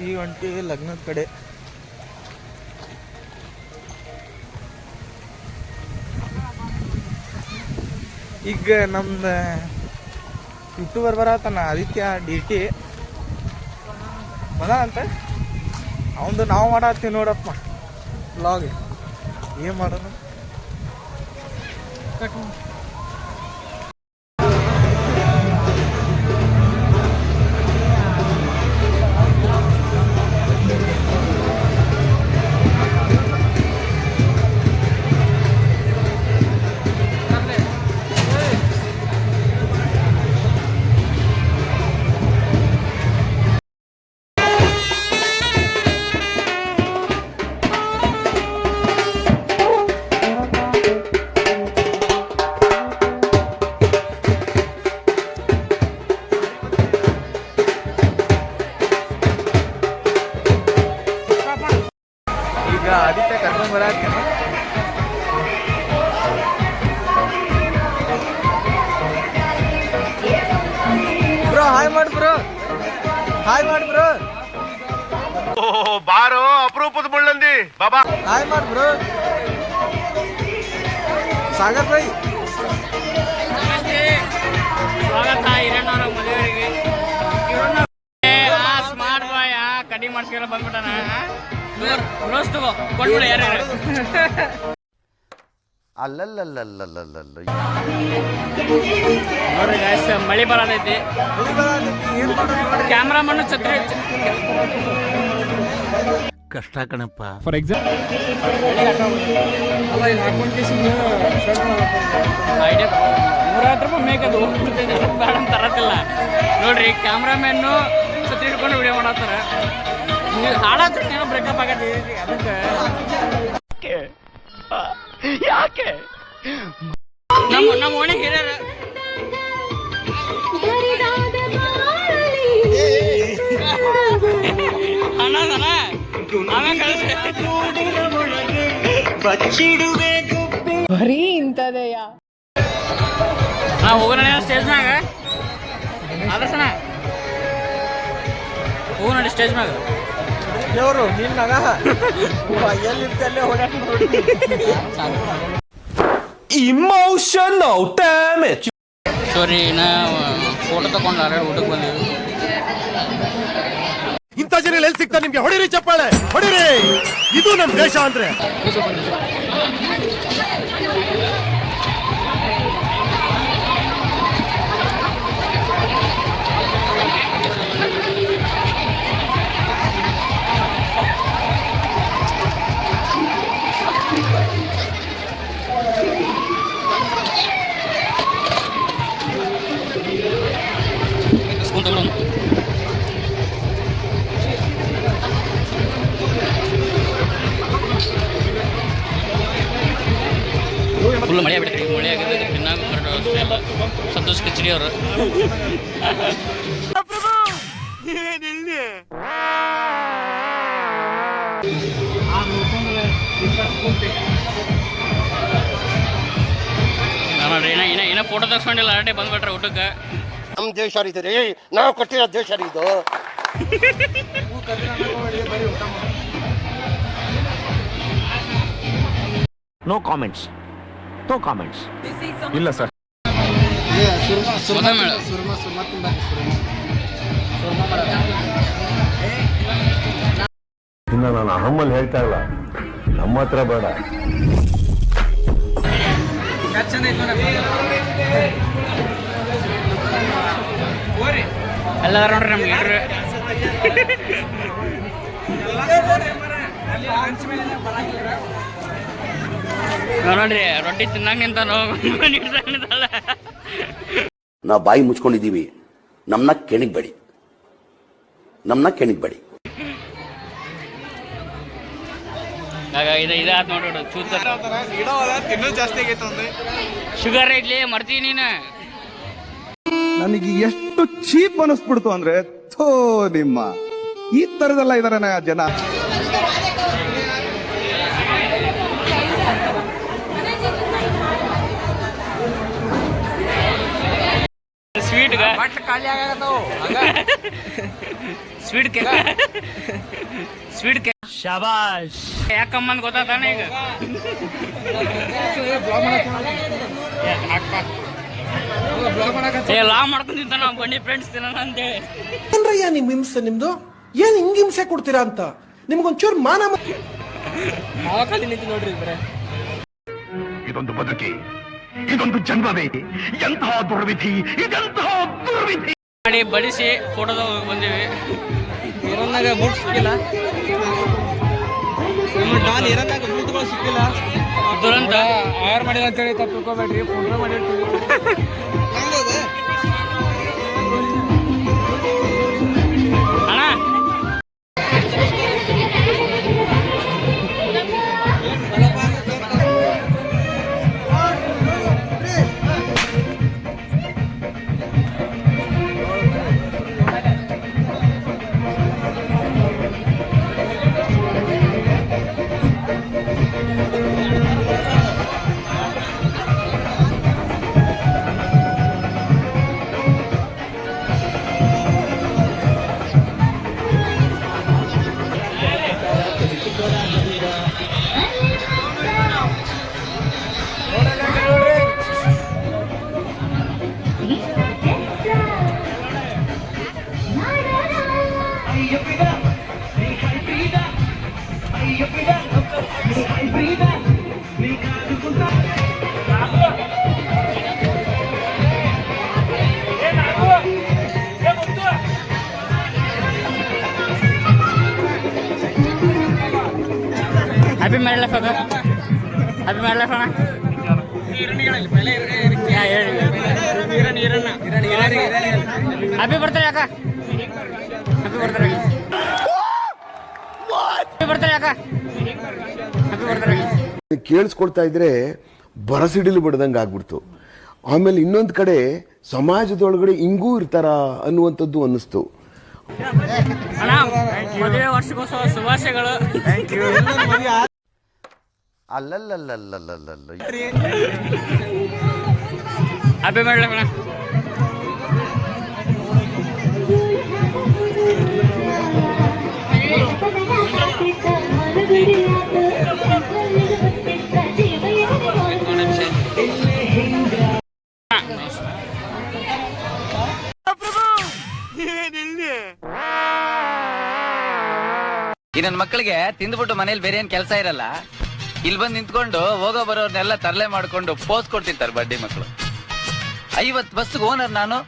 ಈ ಒಂಟಿ ಲಗ್ನದ ಕಡೆ. ಈಗ ನಮ್ದು ಯೂಟ್ಯೂಬರ್ ಬರತ್ತಾನ ಆದಿತ್ಯ DT ಬದ ಅಂತ ಅವಂದು ನಾವು ಮಾಡತ್ತೀವಿ ನೋಡಪ್ಪ ವ್ಲಾಗ್. ಏನು ಮಾಡೋಣ ಆದಿತ್ಯ ಕರ್ಕೊಂಡ್ ಬರತ್ತೇನೆ. ಬ್ರೋ ಹಾಯ್ ಮಾಡಿ ಬ್ರೋ, ಹಾಯ್ ಮಾಡಿ ಬ್ರೋ. ಬಾರೋ ಅಪರೂಪದ ಮುಳ್ಳಂದಿ ಬಾಬಾ, ಹಾಯ್ ಮಾಡಿ ಬ್ರೋ. ಸಾಗರ್ ಭಾಯ್ ಸ್ವಾಗತ ಹಿರಣ್ಣವರ ಮದುವೆಗೆ. ಸ್ಮಾರ್ಟ್ ಬಾಯ್ ಕಟಿಂಗ್ ಮಾಡ್ಸ್ಕೊಂಡ ಬಂದ್ಬಿಟ್ಟಾನ. ರೋಸ್ ತಗೋ ಕೊಟ್ಬಿಡು ಯಾರ್ಯಾರು. ಅಲ್ಲಲ್ಲಲ್ಲಲ್ಲಲ್ಲಲ್ಲ ನೋಡ್ರಿ ಗಾಯ್ಸ್, ಮಳಿ ಬರತೈತಿ. ಕ್ಯಾಮ್ರಾಮನ್ ಛತ್ರಿ ಕಷ್ಟ ಕಣಪ್ಪ. ಫಾರ್ ಎಕ್ಸಾಂಪಲ್ ಐಡಿಯಾ 150 ರೂಪಾಯಿ ಮೇಕದು ಹೋಗ್ಬಿಡ್ತೈತೆ, ಬೇಡ ಅಂತ ತರತ್ತಿಲ್ಲ. ನೋಡ್ರಿ ಕ್ಯಾಮ್ರಾಮನ್ನು ಛತ್ರಿ ಹಿಡ್ಕೊಂಡು ವಿಡಿಯೋ ಮಾಡತ್ತಾರ. ಹಾಳಾದ್ರೆ ಬ್ರೇಕಪ್ ಆಗತ್ತೆ ಅದಕ್ಕೆ. ಯಾಕೆ ನಮ್ಮ ಓಣಿ ಹಿರಿಯರು ಬರೀ ಇಂಥದೆಯಾ. ಹೋಗೋಣ ಸ್ಟೇಜ್ ಮ್ಯಾಗ ಆದರ್ಶನ, ಹೋಗೋಣ ಸ್ಟೇಜ್ ಮ್ಯಾಗ. ದೇವರು ನಿನ್ನಾಗ ಎಲ್ಲಿರ್ತಲ್ಲೇ ಓಡಾಡಿ ಇಮೋಷನಲ್ ಡ್ಯಾಮೇಜ್. ಸಾರಿ, ನಾ ಫೋಟೋ ತಗೊಂಡು ಆಲ್ರೆಡಿ ಊಟಕ್ಕೆ ಬಂದೀವಿ. ಇಂಥ ಜನ ಎಲ್ಲಿ ಸಿಗ್ತಾರೆ ನಿಮ್ಗೆ? ಹೊಡಿರಿ ಚಪ್ಪಾಳೆ ಹೊಡಿರಿ, ಇದು ನಮ್ ದೇಶ ಅಂದ್ರೆ. ಫುಲ್ ಮಳೆ ಆಗ್ಬಿಡ್ತೀವಿ. ಮಳೆ ಆಗಿದ್ದು ತಿನ್ನಾಗ ಅಷ್ಟೇ ಇಲ್ಲ. ಸಂತೋಷ್ ಕಿಚಡಿ ಅವರು ನೋಡ್ರಿ ಏನ ಫೋಟೋ ತಗ್ಸ್ಕೊಂಡಿಲ್ಲ, ಆಲ್ರೆಡಿ ಬಂದ್ಬಿಟ್ರೆ ಊಟಕ್ಕೆ. ನಮ್ ದೇಶ ರೀ, ನಾವು ಕೊಟ್ಟಿರೋ ದೇಶ ರೀ ಇದು. No comments, no comments. ಇಲ್ಲ ಸರ್. ಇನ್ನು ನಾನು ಅಹಮ್ಮಲ್ಲಿ ಹೇಳ್ತಾ ಇಲ್ಲ, ನಮ್ಮ ಹತ್ರ ಬೇಡ. ಎಲ್ಲದಾರ ನೋಡ್ರಿ ನಮ್ಗೆ ಹೇಳ್ರಿ. ನೋಡ್ರಿ ರೊಟ್ಟಿ ತಿನ್ನಾಗ ನಿಂತಾನೋ. ನಾವು ಬಾಯಿ ಮುಚ್ಕೊಂಡಿದ್ದೀವಿ, ನಮ್ಮನ್ನ ಕೆಣಿಗ್ಬೇಡಿ, ನಮ್ಮನ್ನ ಕೆಣಿಗ್ಬೇಡಿ. ಇದಾದ್ ನೋಡೋಡು ಚೂತ ತಿನ್ನೋದು ಜಾಸ್ತಿ ಆಗೈತೆ. ಶುಗರ್ ಇಡ್ಲಿ ಮರ್ತೀವಿ ನೀನು. ನನಗೆ ಎಷ್ಟು ಚೀಪ್ ಅನಿಸ್ಬಿಡ್ತು ಅಂದ್ರೆ, ಥೋ ನಿಮ್ಮ ಈ ತರದೆಲ್ಲ ಇದಾರೆ ಜನ. ಸ್ವೀಟ್ ಸ್ವೀಟ್ಗ ಖಾಲಿ ಆಗತ್ತವು ಸ್ವೀಟ್ ಕೇಕ್ ಸ್ವೀಟ್ ಕೇಕ್ ಶಾಬಾಷ್ ಯಾಕಮ್ಮಂದ್ ಗೊತ್ತಾತಾನ ಈಗ ಲಾ ಮಾಡ್ಕೊಂಡ್ ತಿಂತಾನ ನಾವು ಬನ್ನಿ ಫ್ರೆಂಡ್ಸ್ ತಿನ್ನೋಣ ಅಂತೇಳಿ. ಏನ್ರಯ್ಯ ನಿಮ್ ಹಿಂಸೆ ನಿಮ್ದು? ಏನ್ ಹಿಂಗ್ ಹಿಂಸೆ ಕೊಡ್ತೀರಾ ಅಂತ ನಿಮ್ಗೊಂಚೂರು ಮಾನ ಮಾವಕಲ್ಲಿ ನಿಂತು ನೋಡ್ರಿ ಬರೇ ಇದೊಂದು ಬದುಕಿ, ಇದೊಂದು ಜನ್ಮವೇ, ಎಂತಹ ದುರ್ವಿಧಿ, ಇದೆಂತಹ ದುರ್ವಿಧಿ. ಮಾಡಿ ಬಡಿಸಿ ಫೋಟೋದ ಬಂದಿವಿ. ಇರನ್ನಾಗ ಬೂಟ್ ಸಿಕ್ಕಿಲ್ಲ, ಡಾಲ್ ಇರನ್ನಾಗ ಬೂಟ್ಗಳು ಸಿಕ್ಕಿಲ್ಲ. ದುರಂತ ಆಯರ್ ಮಾಡಿಲ್ಲ ಅಂತೇಳಿ ತಪ್ಪು ತಿಳ್ಕೊಬೇಡ್ರಿ, ಫೋಟೋ ಮಾಡಿರ್ತೀವಿ. ಅಣ್ಣ ಹ್ಯಾಪಿ ಮ್ಯಾರೇಡ್ ಲೈಫ್ ಅದ ಹ್ಯಾಪಿ ಮ್ಯಾರೇಡ್ ಲೈಫ್ ಅಣ್ಣ. ಹ್ಯಾಪಿ ಬರ್ತಾರೆ ಯಾಕ ಹ್ಯಾಪಿ ಬರ್ತಾರೆ ಬರ್ತಾರೆ ಯಾಕ ಹ್ಯಾಪಿ ಬರ್ತಾರೆ. ಕೇಳಿಸ್ಕೊಳ್ತಾ ಇದ್ರೆ ಬರಸಿಡಿಲು ಬಿಡ್ದಂಗೆ ಆಗ್ಬಿಡ್ತು. ಆಮೇಲೆ ಇನ್ನೊಂದು ಕಡೆ ಸಮಾಜದೊಳಗಡೆ ಹಿಂಗೂ ಇರ್ತಾರ ಅನ್ನುವಂಥದ್ದು ಅನ್ನಿಸ್ತು. ಅಣ್ಣ ಮದುವೆ ವರ್ಷಕ್ಕೋಸ್ಕರ ಶುಭಾಶಯಗಳು. ಅಲ್ಲಲ್ಲಲ್ಲಲ್ಲಲ್ಲಲ್ಲ ಹ್ಯಾಪಿ ಮ್ಯಾರೇಡ್ ಲೈಫ್ ಅಣ್ಣ. ಈ ನನ್ನ ಮಕ್ಕಳಿಗೆ ತಿಂದ್ಬಿಟ್ಟು ಮನೇಲಿ ಬೇರೆ ಏನ್ ಕೆಲಸ ಇರಲ್ಲ, ಇಲ್ಲಿ ಬಂದು ನಿಂತ್ಕೊಂಡು ಹೋಗೋ ಬರೋರ್ನೆಲ್ಲ ತರಲೆ ಮಾಡ್ಕೊಂಡು ಪೋಸ್ ಕೊಡ್ತಿರ್ತಾರೆ ಬಡ್ಡಿ ಮಕ್ಕಳು. 50 ಬಸ್ಗೆ ಓನರ್ ನಾನು.